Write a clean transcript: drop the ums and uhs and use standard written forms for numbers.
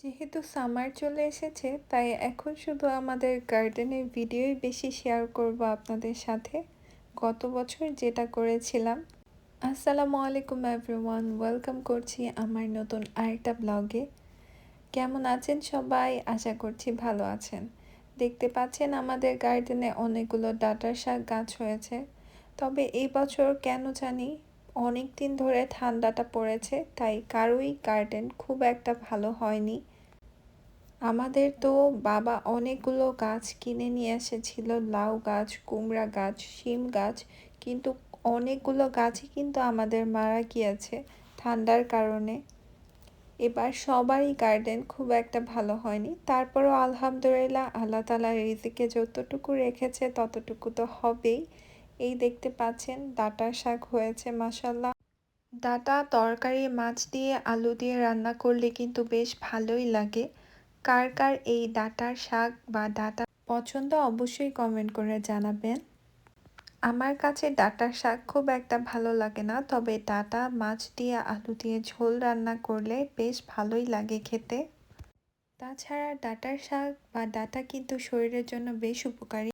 যেহেতু সামার চলে এসেছে তাই এখন শুধু আমাদের গার্ডেনের ভিডিওই বেশি শেয়ার করব আপনাদের সাথে। গত বছর যেটা করেছিলাম। আসসালামু আলাইকুম এভরিওয়ান, ওয়েলকাম করছি আমার নতুন আরেকটা ব্লগে। কেমন আছেন সবাই? আশা করছি ভালো আছেন। দেখতে পাচ্ছেন আমাদের গার্ডেনে অনেকগুলো ডাঁটার শাক গাছ হয়েছে। তবে এই বছর কেন জানি অনেক দিন ধরে ঠান্ডাটা পড়েছে, তাই কারোই গার্ডেন খুব একটা ভালো হয়নি। আমাদের তো বাবা অনেকগুলো গাছ কিনে নিয়ে এসেছিল, লাউ গাছ, কুমড়া গাছ, শিম গাছ, কিন্তু অনেকগুলো গাছই কিন্তু আমাদের মারা গিয়েছে ঠান্ডার কারণে। এবার সবারই গার্ডেন খুব একটা ভালো হয়নি, তারপরও আলহামদুলিল্লাহ আল্লাহ তাআলা রিজিকে যতটুকু রেখেছে ততটুকু তো হবেই। এই দেখতে পাচ্ছেন ডাঁটার শাক হয়েছে মাশাল্লাহ। ডাঁটা তরকারি মাছ দিয়ে আলু দিয়ে রান্না করলে কিন্তু বেশ ভালোই লাগে। কার কার এই ডাঁটার শাক বা ডাঁটা পছন্দ অবশ্যই কমেন্ট করে জানাবেন। আমার কাছে ডাঁটার শাক খুব একটা ভালো লাগে না, তবে ডাঁটা মাছ দিয়ে আলু দিয়ে ঝোল রান্না করলে বেশ ভালোই লাগে খেতে। তাছাড়া ডাঁটার শাক বা ডাঁটা কিন্তু শরীরের জন্য বেশ উপকারী।